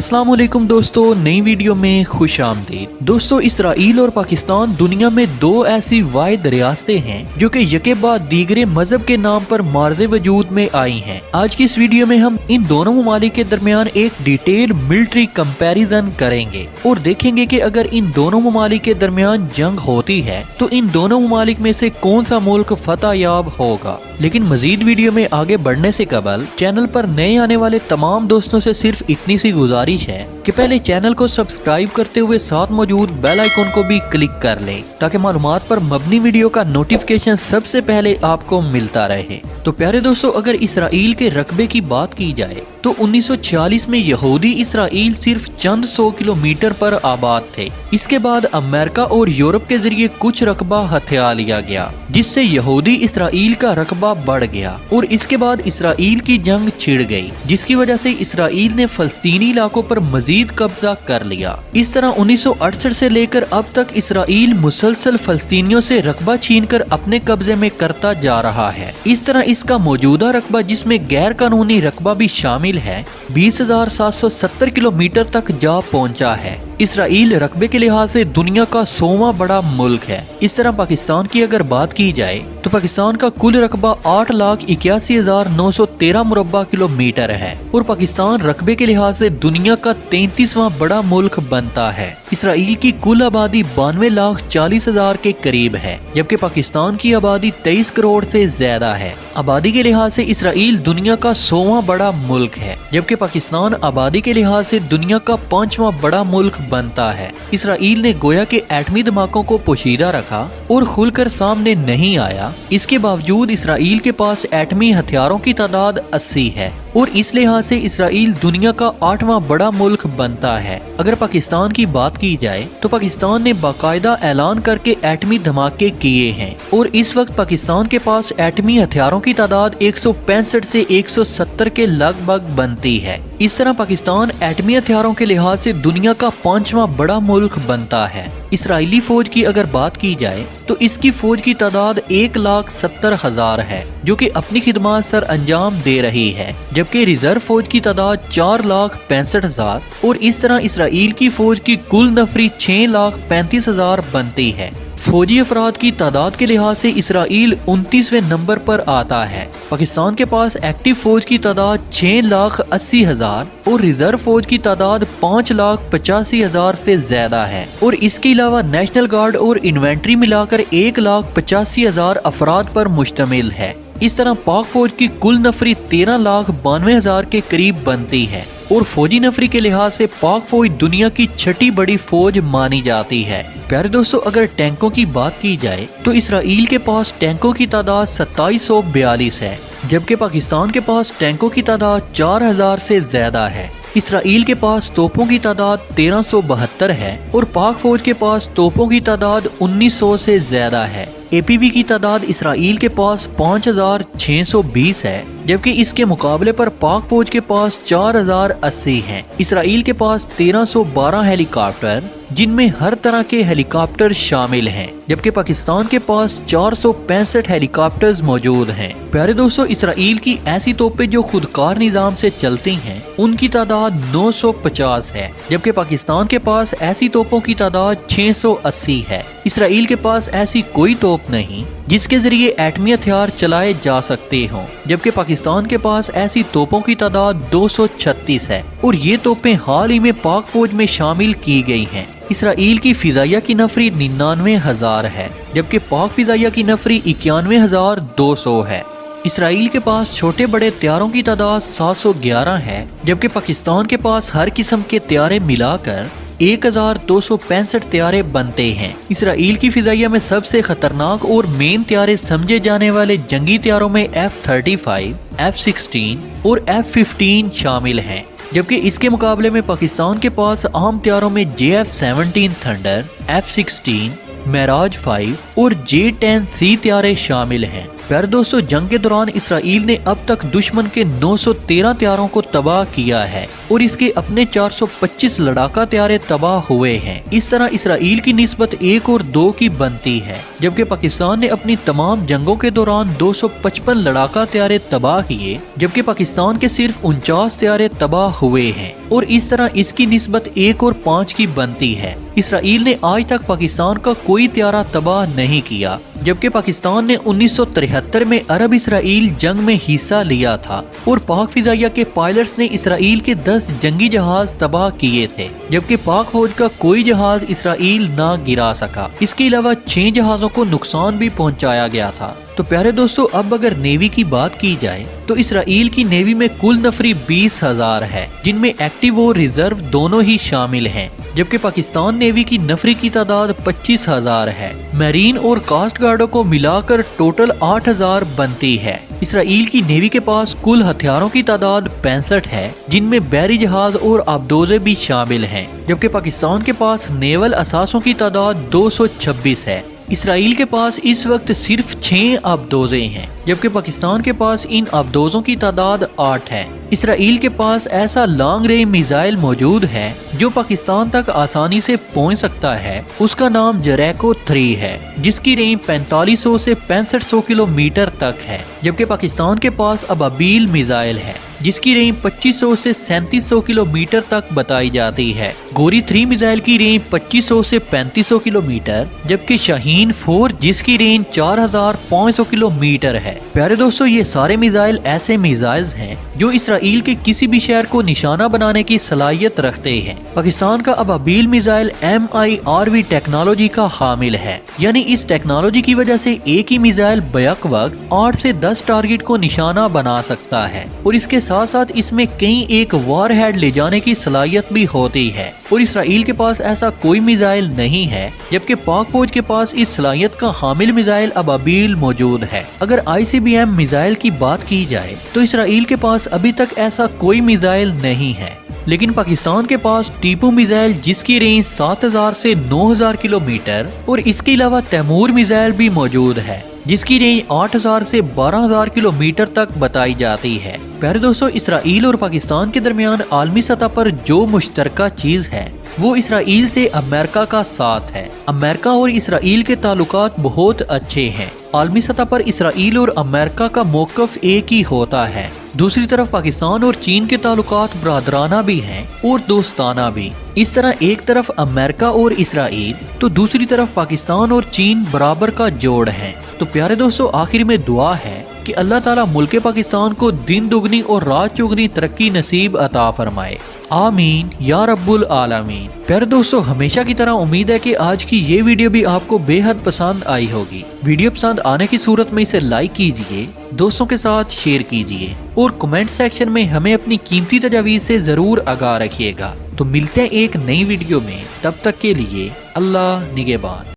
अस्सलाम वालेकुम दोस्तों, नई वीडियो में खुश आमदीद। दोस्तों, इसराइल और पाकिस्तान दुनिया में दो ऐसी वाहिद रियासतें हैं जो कि यके बाद दीगरे मजहब के नाम पर मार्ज़े वजूद में आई हैं। आज की इस वीडियो में हम इन दोनों ममालिक के दरमियान एक डिटेल मिलिट्री कंपैरिजन करेंगे और देखेंगे कि अगर इन दोनों ममालिक के दरमियान जंग होती है तो इन दोनों ममालिक में से कौन सा मुल्क फतह याब होगा। लेकिन मजीद वीडियो में आगे बढ़ने से कबल चैनल पर नए आने वाले तमाम दोस्तों से सिर्फ इतनी सी गुजारिश है कि पहले चैनल को सब्सक्राइब करते हुए साथ मौजूद बेल आइकन को भी क्लिक कर लें ताकि मालूमात पर मबनी वीडियो का नोटिफिकेशन सबसे पहले आपको मिलता रहे। तो प्यारे दोस्तों, अगर इसराइल के रकबे की बात की जाए तो 1946 में यहूदी इसराइल सिर्फ चंद 100 किलोमीटर पर आबाद थे। इसके बाद अमेरिका और यूरोप के जरिए कुछ रकबा हथिया लिया गया जिससे यहूदी इसराइल का रकबा बढ़ गया और इसके बाद इसराइल की जंग छिड़ गई जिसकी वजह से इसराइल ने फलस्तीनी इलाकों पर मजीद कब्जा कर लिया। इस तरह 1968 से लेकर अब तक इसराइल मुसलसल फलस्तीनियों से रकबा छीनकर अपने कब्जे में करता जा रहा है। इस तरह इसका मौजूदा रकबा, जिसमें गैर कानूनी रकबा भी शामिल है, 20,770 किलोमीटर तक जा पहुंचा है। इसराइल रकबे के लिहाज से दुनिया का 100वां बड़ा मुल्क है। इस तरह पाकिस्तान की अगर बात की जाए तो पाकिस्तान का कुल रकबा 8,81,913 मुरब्बा किलोमीटर है और पाकिस्तान रकबे के लिहाज से दुनिया का 33वां बड़ा मुल्क बनता है। इसराइल की कुल आबादी 92,40,000 के करीब है, जबकि पाकिस्तान की आबादी 23 करोड़ से ज्यादा है। आबादी के लिहाज से इसराइल दुनिया का 100वां बड़ा मुल्क है, जबकि पाकिस्तान आबादी के लिहाज से दुनिया का 5वां बड़ा मुल्क बनता है। इसराइल ने गोया के एटमी धमाकों को पोशीदा रखा और खुलकर सामने नहीं आया। इसके बावजूद इसराइल के पास एटमी हथियारों की तादाद 80 है और इस लिहाज से इसराइल दुनिया का 8वां बड़ा मुल्क बनता है। अगर पाकिस्तान की बात की जाए तो पाकिस्तान ने बाकायदा ऐलान करके एटमी धमाके किए हैं और इस वक्त पाकिस्तान के पास एटमी हथियारों की तादाद 165 से 170 के लगभग बनती है। इस तरह पाकिस्तान एटमी हथियारों के लिहाज से दुनिया का 5वां बड़ा मुल्क बनता है। इसराइली फौज की अगर बात की जाए तो इसकी फौज की तादाद 1,70,000 है जो कि अपनी खिदमत सर अंजाम दे रही है, जबकि रिजर्व फौज की तादाद 4,65,000 और इस तरह इसराइल की फौज की कुल नफरी 6,35,000 बनती है। फौजी अफराद की तादाद के लिहाज से इसराइल 29वें नंबर पर आता है। पाकिस्तान के पास एक्टिव फौज की तादाद 6,80,000 और रिजर्व फौज की तादाद 5,85,000 से ज्यादा है और इसके अलावा नेशनल गार्ड और इन्वेंट्री मिलाकर 1,85,000 अफराद पर मुश्तमिल है। इस तरह पाक फौज की कुल नफरी 13,92,000 के करीब बनती है और फौजी नफरी के लिहाज से पाक फौज दुनिया की 6ठी बड़ी फौज मानी जाती है। प्यारे दोस्तों, अगर टैंकों की बात की जाए तो इसराइल के पास टैंकों की तादाद 2742 है, जबकि पाकिस्तान के पास टैंकों की तादाद 4,000 से ज्यादा है। इसराइल के पास तोपों की तादाद 1372 है और पाक फौज के पास तोपों की तादाद 1900 से ज्यादा है। एपीवी की तादाद इसराइल के पास 5,620 है, जबकि इसके मुकाबले पर पाक फौज के पास 4,080 है। इसराइल के पास 1,312 हेलीकॉप्टर, जिनमें हर तरह के हेलीकॉप्टर शामिल हैं, जबकि पाकिस्तान के पास 465 हेलीकॉप्टर्स मौजूद हैं। प्यारे दोस्तों, इसराइल की ऐसी तोपें जो खुदकार निजाम से चलती हैं उनकी तादाद 950 है, जबकि पाकिस्तान के पास ऐसी तोपों की तादाद 680 है। इसराइल के पास ऐसी कोई तोप नहीं जिसके जरिए एटमी हथियार चलाए जा सकते हों, जबकि पाकिस्तान के पास ऐसी तोपों की तादाद 236 है और ये तोपें हाल ही में पाक फौज में शामिल की गई हैं। इसराइल की फिजाइया की नफरी 99,000 है, जबकि पाक फिजाइया की नफरी 91,200 है। इसराइल के पास छोटे बड़े त्यारों की तादाद 711 है, जबकि पाकिस्तान के पास हर किस्म के त्यारे मिलाकर 1,265 त्यारे बनते हैं। इसराइल की फिजाइया में सबसे खतरनाक और मेन त्यारे समझे जाने वाले जंगी त्यारों में F-35, F-16 और F-15 शामिल हैं, जबकि इसके मुकाबले में पाकिस्तान के पास आम त्यारों में JF-17 थंडर, F-16, मेराज 5 और J-10C त्यारे शामिल हैं। प्यारे दोस्तों, जंग के दौरान इसराइल ने अब तक दुश्मन के 913 तैयारों को तबाह किया है और इसके अपने 425 लड़ाका तैयारे तबाह हुए हैं। इस तरह इसराइल की निस्बत 1 और 2 की बनती है, जबकि पाकिस्तान ने अपनी तमाम जंगों के दौरान 255 लड़ाका तैयारे तबाह किए, जबकि पाकिस्तान के सिर्फ 49 तैयारे तबाह हुए हैं और इस तरह इसकी निस्बत 1 और 5 की बनती है। इसराइल ने आज तक पाकिस्तान का कोई तैयारा तबाह नहीं किया, जबकि पाकिस्तान ने 1973 में अरब इसराइल जंग में हिस्सा लिया था और पाक फिजाइया के पायलट्स ने इसराइल के 10 जंगी जहाज तबाह किए थे, जबकि पाक फौज का कोई जहाज इसराइल ना गिरा सका। इसके अलावा 6 जहाजों को नुकसान भी पहुंचाया गया था। तो प्यारे दोस्तों, अब अगर नेवी की बात की जाए तो इसराइल की नेवी में कुल नफरी 20,000 है, जिनमें एक्टिव और रिजर्व दोनों ही शामिल हैं, जबकि पाकिस्तान नेवी की नफरी की तादाद 25,000 है। मैरीन और कास्ट गार्डों को मिलाकर टोटल 8,000 बनती है। इसराइल की नेवी के पास कुल हथियारों की तादाद 65 है, जिनमें बहरी जहाज और आबदोजे भी शामिल हैं, जबकि पाकिस्तान के पास नेवल असासों की तादाद 226 है। इसराइल के पास इस वक्त सिर्फ 6 आबदोजे हैं, जबकि पाकिस्तान के पास इन आबदोजों की तादाद 8 है। इसराइल के पास ऐसा लॉन्ग रेंज मिसाइल मौजूद है जो पाकिस्तान तक आसानी से पहुंच सकता है। उसका नाम जरैको 3 है, जिसकी रेंज 4500 से 6500 किलोमीटर तक है, जबकि पाकिस्तान के पास अबाबील मिसाइल है, जिसकी रेंज 2500 से 3700 किलोमीटर तक बताई जाती है। गोरी 3 मिसाइल की रेंज 2500 से 3500 किलोमीटर, जबकि शाहीन 4 जिसकी रेंज 4500 किलोमीटर है। प्यारे दोस्तों, ये सारे मिसाइल ऐसे मिसाइल हैं जो इसराइल के किसी भी शहर को निशाना बनाने की सलाहियत रखते हैं। पाकिस्तान का अबाबील मिसाइल MIRV टेक्नोलॉजी का हामिल है, यानी इस टेक्नोलॉजी की वजह से एक ही मिसाइल बैक वक्त 8 से 10 टारगेट को निशाना बना सकता है और इसके साथ साथ इसमें कई एक वार हेड ले जाने की सलाहियत भी होती है और इसराइल के पास ऐसा कोई मिसाइल नहीं है, जबकि पाक फौज के पास इस सलाहियत का हामिल मिसाइल अबाबील मौजूद है। अगर ICBM मिसाइल की बात की जाए तो इसराइल के पास अभी तक ऐसा कोई मिसाइल नहीं है, लेकिन पाकिस्तान के पास टीपू मिसाइल जिसकी रेंज 7000 से 9000 किलोमीटर और इसके अलावा तैमूर मिसाइल भी मौजूद है, जिसकी रेंज 8000 से 12000 किलोमीटर तक बताई जाती है। प्यारे दोस्तों, इसराइल और पाकिस्तान के दरमियान आलमी सतह पर जो मुश्तरका चीज है वो इसराइल से अमेरिका का साथ है। अमेरिका और इसराइल के ताल्लुकात बहुत अच्छे हैं। आलमी सतह पर इसराइल और अमेरिका का मौकफ एक ही होता है। दूसरी तरफ पाकिस्तान और चीन के ताल्लुकात बरादराना भी हैं और दोस्ताना भी। इस तरह एक तरफ अमेरिका और इसराइल तो दूसरी तरफ पाकिस्तान और चीन बराबर का जोड़ है। तो प्यारे दोस्तों, आखिर में दुआ है कि अल्लाह ताला मुल्क पाकिस्तान को दिन दुगनी और रात चौगनी तरक्की नसीब अता फरमाए। आमीन या रब्बुल आलमीन। प्यारे दोस्तों, हमेशा की तरह उम्मीद है कि आज की ये वीडियो भी आपको बेहद पसंद आई होगी। वीडियो पसंद आने की सूरत में इसे लाइक कीजिए, दोस्तों के साथ शेयर कीजिए और कमेंट सेक्शन में हमें अपनी कीमती तजावीज़ से जरूर आगाह रखिएगा। तो मिलते हैं एक नई वीडियो में, तब तक के लिए अल्लाह निगहबान।